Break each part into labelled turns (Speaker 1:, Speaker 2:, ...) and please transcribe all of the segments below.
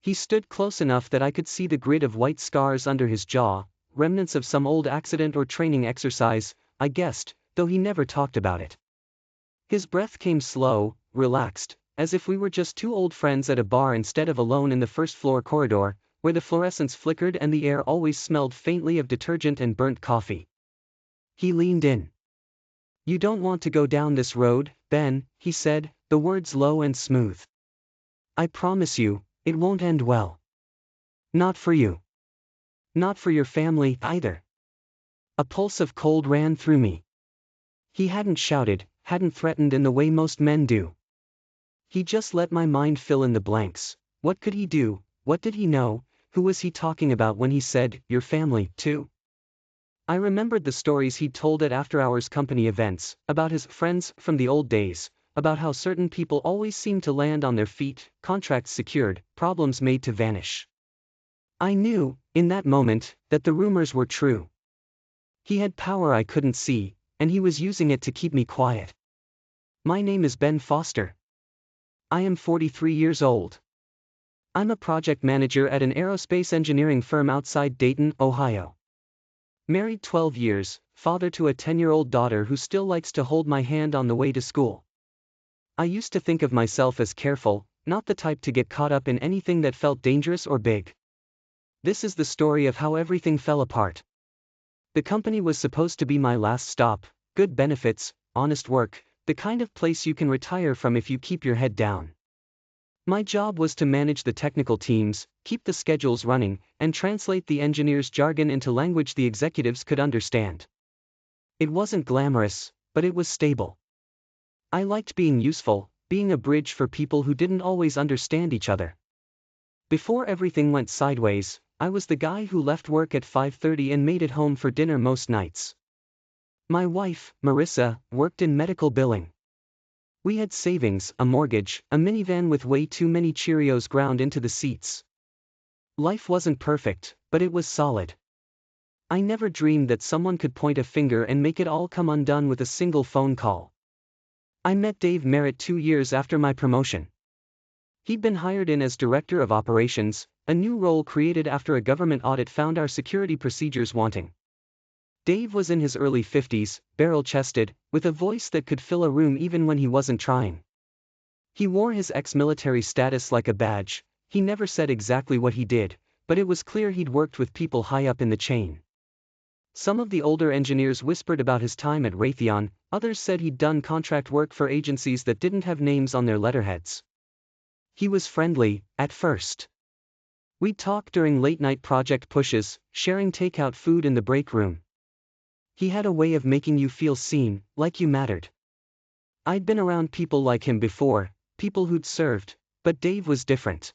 Speaker 1: He stood close enough that I could see the grid of white scars under his jaw, remnants of some old accident or training exercise, I guessed, though he never talked about it. His breath came slow, relaxed, as if we were just two old friends at a bar instead of alone in the first-floor corridor, where the fluorescents flickered and the air always smelled faintly of detergent and burnt coffee. He leaned in. "You don't want to go down this road, Ben," he said, the words low and smooth. "I promise you, it won't end well. Not for you. Not for your family, either." A pulse of cold ran through me. He hadn't shouted, hadn't threatened in the way most men do. He just let my mind fill in the blanks. What could he do? What did he know? Who was he talking about when he said, "your family, too"? I remembered the stories he'd told at after-hours company events, about his friends from the old days, about how certain people always seemed to land on their feet, contracts secured, problems made to vanish. I knew, in that moment, that the rumors were true. He had power I couldn't see, and he was using it to keep me quiet. "My name is Ben Foster. I am 43 years old. I'm a project manager at an aerospace engineering firm outside Dayton, Ohio. Married 12 years, father to a 10-year-old daughter who still likes to hold my hand on the way to school. I used to think of myself as careful, not the type to get caught up in anything that felt dangerous or big. This is the story of how everything fell apart. The company was supposed to be my last stop, good benefits, honest work, the kind of place you can retire from if you keep your head down. My job was to manage the technical teams, keep the schedules running, and translate the engineers' jargon into language the executives could understand. It wasn't glamorous, but it was stable. I liked being useful, being a bridge for people who didn't always understand each other. Before everything went sideways, I was the guy who left work at 5:30 and made it home for dinner most nights. My wife, Marissa, worked in medical billing. We had savings, a mortgage, a minivan with way too many Cheerios ground into the seats. Life wasn't perfect, but it was solid. I never dreamed that someone could point a finger and make it all come undone with a single phone call. I met Dave Merritt 2 years after my promotion. He'd been hired in as Director of Operations, a new role created after a government audit found our security procedures wanting. Dave was in his early 50s, barrel-chested, with a voice that could fill a room even when he wasn't trying. He wore his ex-military status like a badge. He never said exactly what he did, but it was clear he'd worked with people high up in the chain. Some of the older engineers whispered about his time at Raytheon, others said he'd done contract work for agencies that didn't have names on their letterheads. He was friendly, at first. We'd talk during late-night project pushes, sharing takeout food in the break room. He had a way of making you feel seen, like you mattered. I'd been around people like him before, people who'd served, but Dave was different.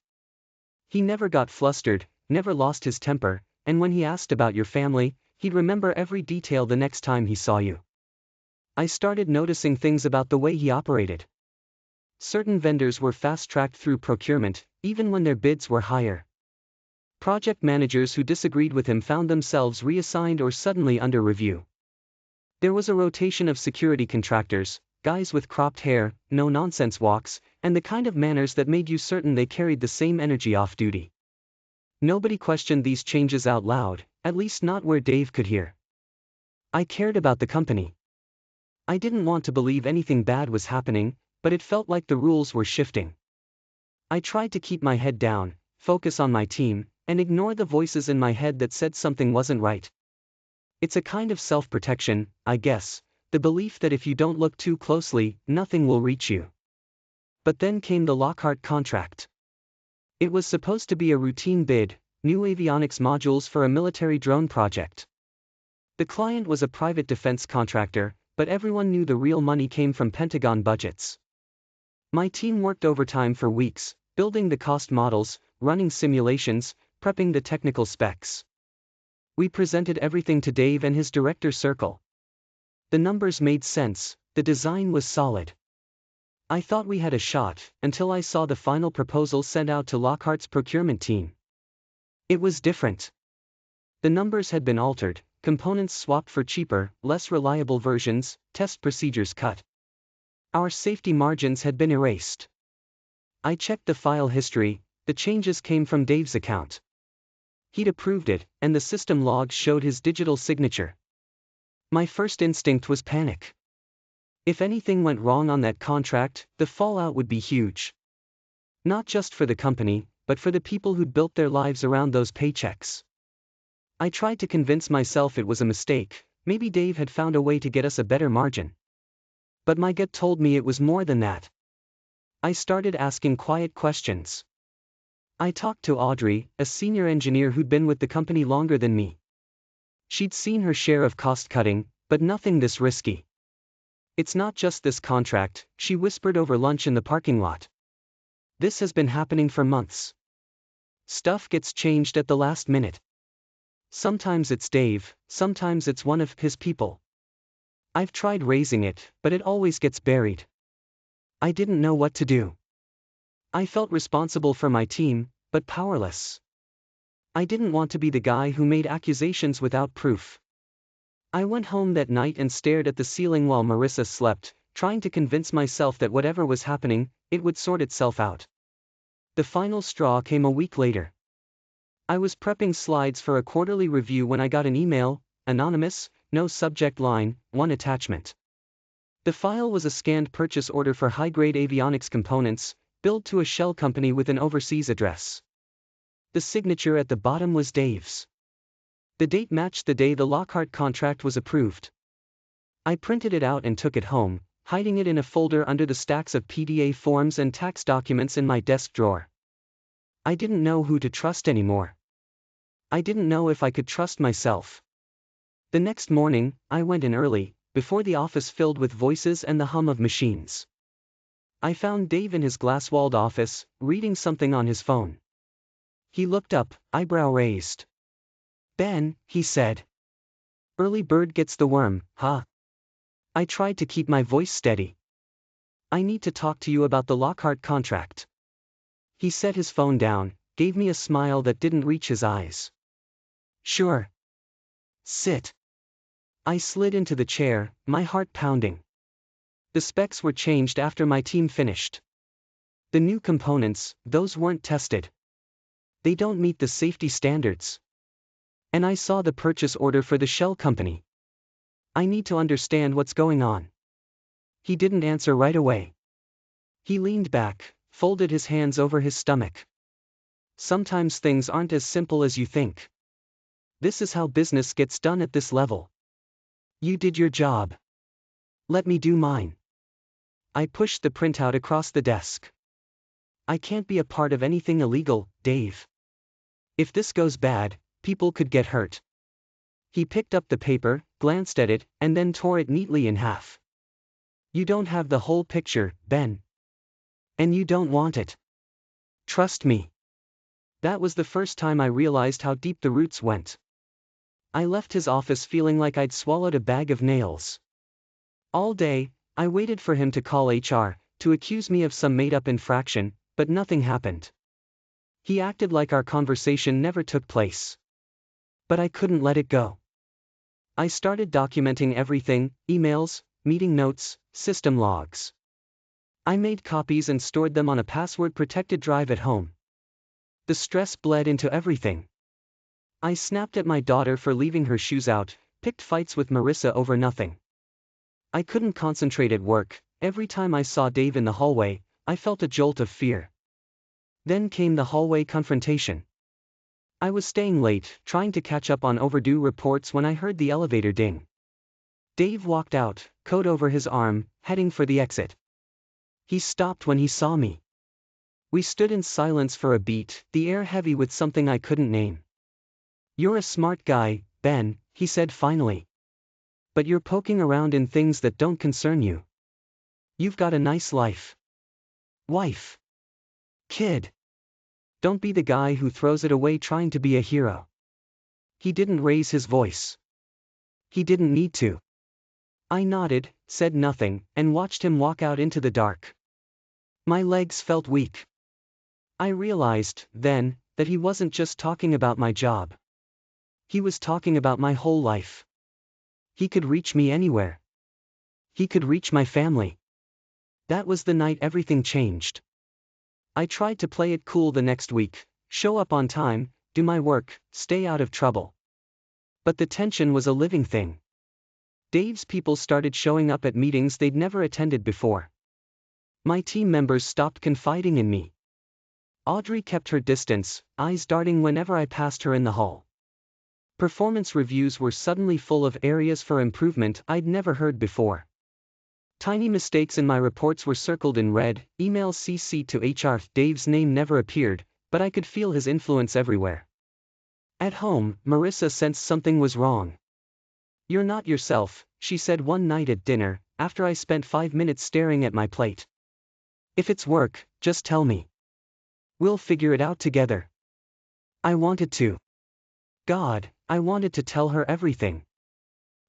Speaker 1: He never got flustered, never lost his temper, and when he asked about your family, he'd remember every detail the next time he saw you. I started noticing things about the way he operated. Certain vendors were fast-tracked through procurement, even when their bids were higher. Project managers who disagreed with him found themselves reassigned or suddenly under review. There was a rotation of security contractors, guys with cropped hair, no-nonsense walks, and the kind of manners that made you certain they carried the same energy off-duty. Nobody questioned these changes out loud, at least not where Dave could hear. I cared about the company. I didn't want to believe anything bad was happening, but it felt like the rules were shifting. I tried to keep my head down, focus on my team, and ignore the voices in my head that said something wasn't right. It's a kind of self-protection, I guess, the belief that if you don't look too closely, nothing will reach you. But then came the Lockhart contract. It was supposed to be a routine bid, new avionics modules for a military drone project. The client was a private defense contractor, but everyone knew the real money came from Pentagon budgets. My team worked overtime for weeks, building the cost models, running simulations, prepping the technical specs. We presented everything to Dave and his director circle. The numbers made sense, the design was solid. I thought we had a shot, until I saw the final proposal sent out to Lockhart's procurement team. It was different. The numbers had been altered, components swapped for cheaper, less reliable versions, test procedures cut. Our safety margins had been erased. I checked the file history, The changes came from Dave's account. He'd approved it, and the system logs showed his digital signature. My first instinct was panic. If anything went wrong on that contract, the fallout would be huge. Not just for the company, but for the people who'd built their lives around those paychecks. I tried to convince myself it was a mistake, maybe Dave had found a way to get us a better margin. But my gut told me it was more than that. I started asking quiet questions. I talked to Audrey, a senior engineer who'd been with the company longer than me. She'd seen her share of cost-cutting, but nothing this risky. It's not just this contract, she whispered over lunch in the parking lot. This has been happening for months. Stuff gets changed at the last minute. Sometimes it's Dave, sometimes it's one of his people. I've tried raising it, but it always gets buried. I didn't know what to do. I felt responsible for my team, but powerless. I didn't want to be the guy who made accusations without proof. I went home that night and stared at the ceiling while Marissa slept, trying to convince myself that whatever was happening, it would sort itself out. The final straw came a week later. I was prepping slides for a quarterly review when I got an email, anonymous, no subject line, one attachment. The file was a scanned purchase order for high-grade avionics components, billed to a shell company with an overseas address. The signature at the bottom was Dave's. The date matched the day the Lockhart contract was approved. I printed it out and took it home, hiding it in a folder under the stacks of PDA forms and tax documents in my desk drawer. I didn't know who to trust anymore. I didn't know if I could trust myself. The next morning, I went in early, before the office filled with voices and the hum of machines. I found Dave in his glass-walled office, reading something on his phone. He looked up, eyebrow raised. "Ben," he said. "Early bird gets the worm, huh?" I tried to keep my voice steady. "I need to talk to you about the Lockhart contract." He set his phone down, gave me a smile that didn't reach his eyes. "Sure. Sit." I slid into the chair, my heart pounding. The specs were changed after my team finished. The new components, those weren't tested. They don't meet the safety standards. And I saw the purchase order for the shell company. I need to understand what's going on. He didn't answer right away. He leaned back, folded his hands over his stomach. "Sometimes things aren't as simple as you think. This is how business gets done at this level. You did your job. Let me do mine." I pushed the printout across the desk. "I can't be a part of anything illegal, Dave. If this goes bad, people could get hurt." He picked up the paper, glanced at it, and then tore it neatly in half. "You don't have the whole picture, Ben. And you don't want it. Trust me." That was the first time I realized how deep the roots went. I left his office feeling like I'd swallowed a bag of nails. All day, I waited for him to call HR, to accuse me of some made-up infraction, but nothing happened. He acted like our conversation never took place. But I couldn't let it go. I started documenting everything: emails, meeting notes, system logs. I made copies and stored them on a password-protected drive at home. The stress bled into everything. I snapped at my daughter for leaving her shoes out, picked fights with Marissa over nothing. I couldn't concentrate at work. Every time I saw Dave in the hallway, I felt a jolt of fear. Then came the hallway confrontation. I was staying late, trying to catch up on overdue reports when I heard the elevator ding. Dave walked out, coat over his arm, heading for the exit. He stopped when he saw me. We stood in silence for a beat, the air heavy with something I couldn't name. "You're a smart guy, Ben," he said finally. "But you're poking around in things that don't concern you. You've got a nice life. Wife. Kid. Don't be the guy who throws it away trying to be a hero." He didn't raise his voice. He didn't need to. I nodded, said nothing, and watched him walk out into the dark. My legs felt weak. I realized, then, that he wasn't just talking about my job. He was talking about my whole life. He could reach me anywhere. He could reach my family. That was the night everything changed. I tried to play it cool the next week, show up on time, do my work, stay out of trouble. But the tension was a living thing. Dave's people started showing up at meetings they'd never attended before. My team members stopped confiding in me. Audrey kept her distance, eyes darting whenever I passed her in the hall. Performance reviews were suddenly full of areas for improvement I'd never heard before. Tiny mistakes in my reports were circled in red, email CC to HR. Dave's name never appeared, but I could feel his influence everywhere. At home, Marissa sensed something was wrong. "You're not yourself," she said one night at dinner, after I spent 5 minutes staring at my plate. "If it's work, just tell me. We'll figure it out together." I wanted to. God, I wanted to tell her everything.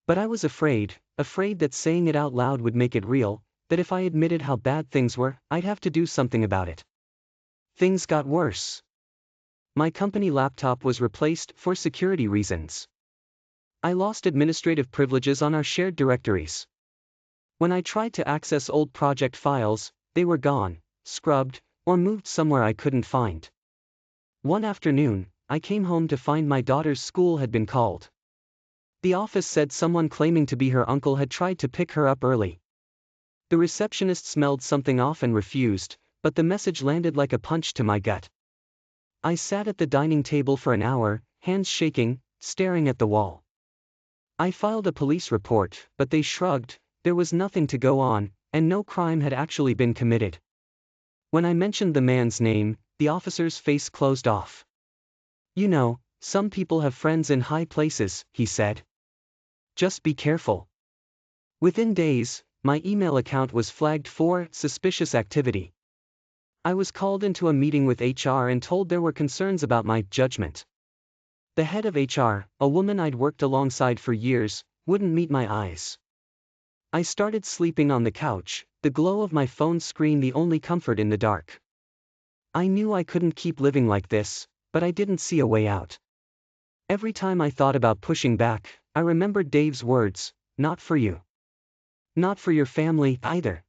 Speaker 1: But I was afraid that saying it out loud would make it real, that if I admitted how bad things were, I'd have to do something about it. Things got worse. My company laptop was replaced for security reasons. I lost administrative privileges on our shared directories. When I tried to access old project files, they were gone, scrubbed, or moved somewhere I couldn't find. One afternoon, I came home to find my daughter's school had been called. The office said someone claiming to be her uncle had tried to pick her up early. The receptionist smelled something off and refused, but the message landed like a punch to my gut. I sat at the dining table for an hour, hands shaking, staring at the wall. I filed a police report, but they shrugged. There was nothing to go on, and no crime had actually been committed. When I mentioned the man's name, the officer's face closed off. "You know, some people have friends in high places," he said. "Just be careful." Within days, my email account was flagged for suspicious activity. I was called into a meeting with HR and told there were concerns about my judgment. The head of HR, a woman I'd worked alongside for years, wouldn't meet my eyes. I started sleeping on the couch, the glow of my phone screen the only comfort in the dark. I knew I couldn't keep living like this, but I didn't see a way out. Every time I thought about pushing back, I remembered Dave's words, "Not for you. Not for your family, either."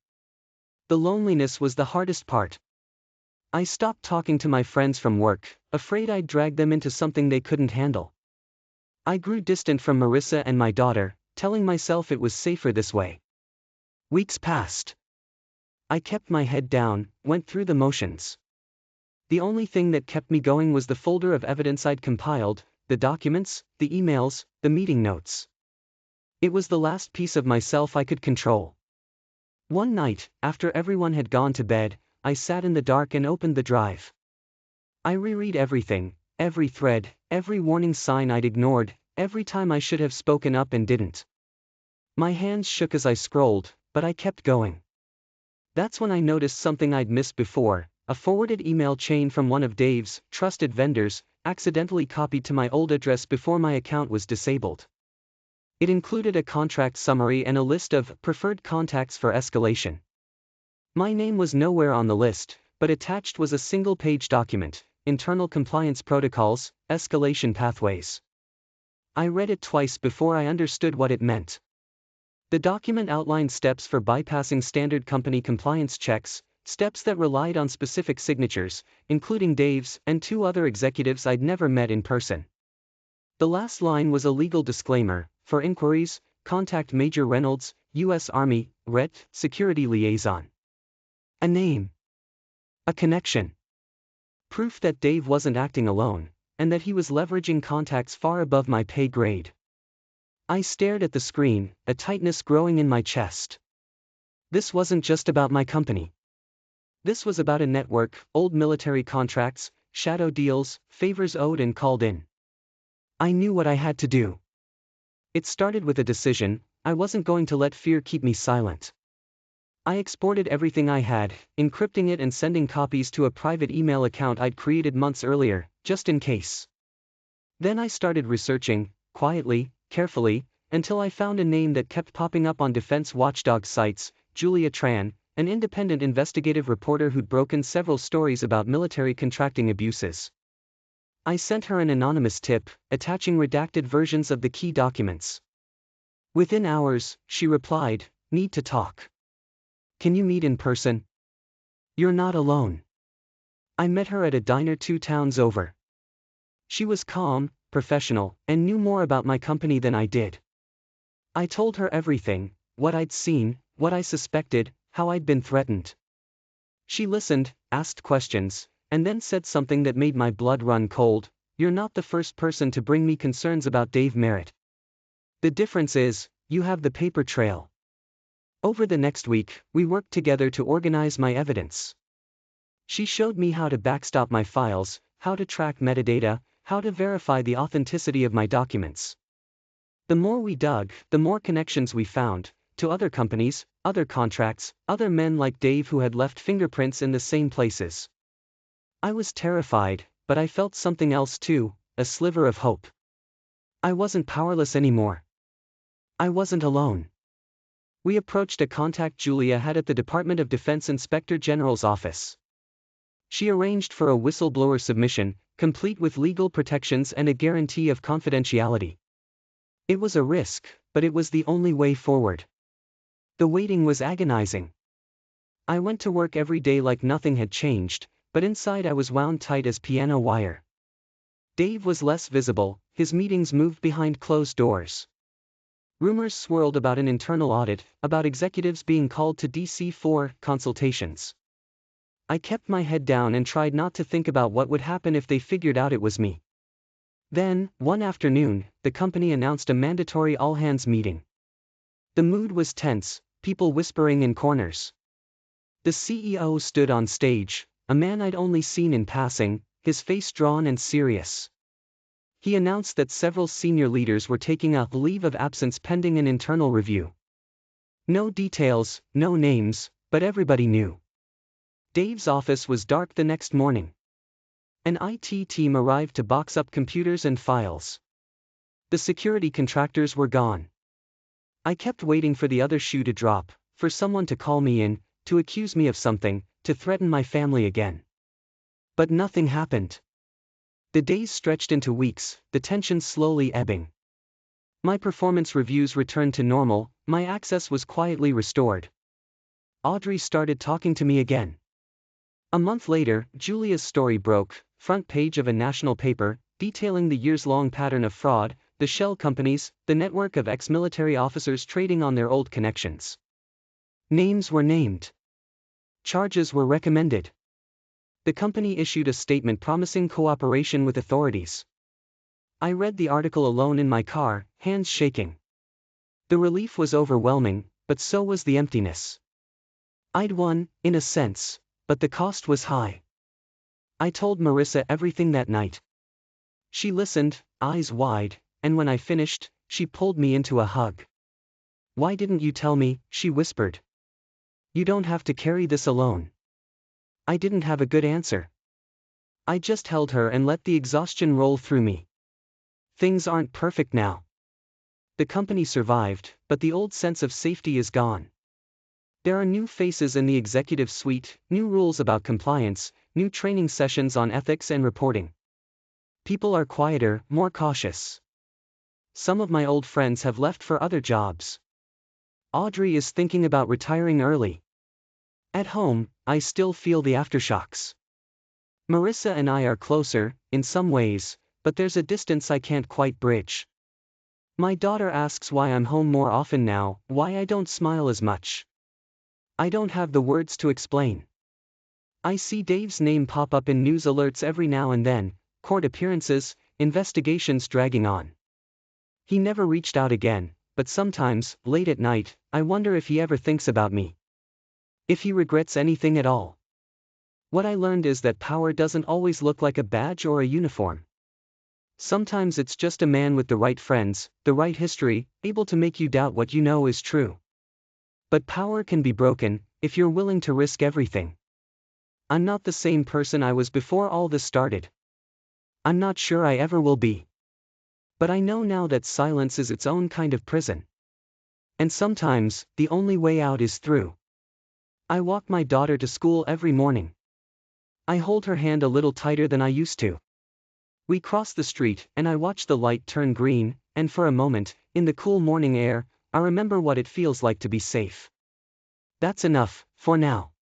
Speaker 1: The loneliness was the hardest part. I stopped talking to my friends from work, afraid I'd drag them into something they couldn't handle. I grew distant from Marissa and my daughter, telling myself it was safer this way. Weeks passed. I kept my head down, went through the motions. The only thing that kept me going was the folder of evidence I'd compiled, the documents, the emails, the meeting notes. It was the last piece of myself I could control. One night, after everyone had gone to bed, I sat in the dark and opened the drive. I reread everything, every thread, every warning sign I'd ignored, every time I should have spoken up and didn't. My hands shook as I scrolled, but I kept going. That's when I noticed something I'd missed before, a forwarded email chain from one of Dave's trusted vendors, accidentally copied to my old address before my account was disabled. It included a contract summary and a list of preferred contacts for escalation. My name was nowhere on the list, but attached was a single-page document, Internal Compliance Protocols, Escalation Pathways. I read it twice before I understood what it meant. The document outlined steps for bypassing standard company compliance checks, steps that relied on specific signatures, including Dave's and 2 other executives I'd never met in person. The last line was a legal disclaimer: for inquiries, contact Major Reynolds, U.S. Army, RET, Security Liaison. A name. A connection. Proof that Dave wasn't acting alone, and that he was leveraging contacts far above my pay grade. I stared at the screen, a tightness growing in my chest. This wasn't just about my company. This was about a network, old military contracts, shadow deals, favors owed and called in. I knew what I had to do. It started with a decision: I wasn't going to let fear keep me silent. I exported everything I had, encrypting it and sending copies to a private email account I'd created months earlier, just in case. Then I started researching, quietly, carefully, until I found a name that kept popping up on defense watchdog sites: Julia Tran, an independent investigative reporter who'd broken several stories about military contracting abuses. I sent her an anonymous tip, attaching redacted versions of the key documents. Within hours, she replied, "Need to talk. Can you meet in person? You're not alone." I met her at a diner 2 towns over. She was calm, professional, and knew more about my company than I did. I told her everything, what I'd seen, what I suspected, how I'd been threatened. She listened, asked questions, and then said something that made my blood run cold. You're not the first person to bring me concerns about Dave Merritt. The difference is, you have the paper trail. Over the next week, we worked together to organize my evidence. She showed me how to backstop my files, how to track metadata, how to verify the authenticity of my documents. The more we dug, the more connections we found, to other companies, other contracts, other men like Dave who had left fingerprints in the same places. I was terrified, but I felt something else too, a sliver of hope. I wasn't powerless anymore. I wasn't alone. We approached a contact Julia had at the Department of Defense Inspector General's office. She arranged for a whistleblower submission, complete with legal protections and a guarantee of confidentiality. It was a risk, but it was the only way forward. The waiting was agonizing. I went to work every day like nothing had changed, but inside I was wound tight as piano wire. Dave was less visible, his meetings moved behind closed doors. Rumors swirled about an internal audit, about executives being called to DC for consultations. I kept my head down and tried not to think about what would happen if they figured out it was me. Then, one afternoon, the company announced a mandatory all-hands meeting. The mood was tense, people whispering in corners. The CEO stood on stage, a man I'd only seen in passing, his face drawn and serious. He announced that several senior leaders were taking a leave of absence pending an internal review. No details, no names, but everybody knew. Dave's office was dark the next morning. An IT team arrived to box up computers and files. The security contractors were gone. I kept waiting for the other shoe to drop, for someone to call me in, to accuse me of something, to threaten my family again. But nothing happened. The days stretched into weeks, the tension slowly ebbing. My performance reviews returned to normal, my access was quietly restored. Audrey started talking to me again. A month later, Julia's story broke, front page of a national paper, detailing the years-long pattern of fraud, the shell companies, the network of ex-military officers trading on their old connections. Names were named. Charges were recommended. The company issued a statement promising cooperation with authorities. I read the article alone in my car, hands shaking. The relief was overwhelming, but so was the emptiness. I'd won, in a sense, but the cost was high. I told Marissa everything that night. She listened, eyes wide, and when I finished, she pulled me into a hug. "Why didn't you tell me?" she whispered. "You don't have to carry this alone." I didn't have a good answer. I just held her and let the exhaustion roll through me. Things aren't perfect now. The company survived, but the old sense of safety is gone. There are new faces in the executive suite, new rules about compliance, new training sessions on ethics and reporting. People are quieter, more cautious. Some of my old friends have left for other jobs. Audrey is thinking about retiring early. At home, I still feel the aftershocks. Marissa and I are closer, in some ways, but there's a distance I can't quite bridge. My daughter asks why I'm home more often now, why I don't smile as much. I don't have the words to explain. I see Dave's name pop up in news alerts every now and then, court appearances, investigations dragging on. He never reached out again, but sometimes, late at night, I wonder if he ever thinks about me. If he regrets anything at all. What I learned is that power doesn't always look like a badge or a uniform. Sometimes it's just a man with the right friends, the right history, able to make you doubt what you know is true. But power can be broken, if you're willing to risk everything. I'm not the same person I was before all this started. I'm not sure I ever will be. But I know now that silence is its own kind of prison. And sometimes, the only way out is through. I walk my daughter to school every morning. I hold her hand a little tighter than I used to. We cross the street, and I watch the light turn green, and for a moment, in the cool morning air, I remember what it feels like to be safe. That's enough, for now.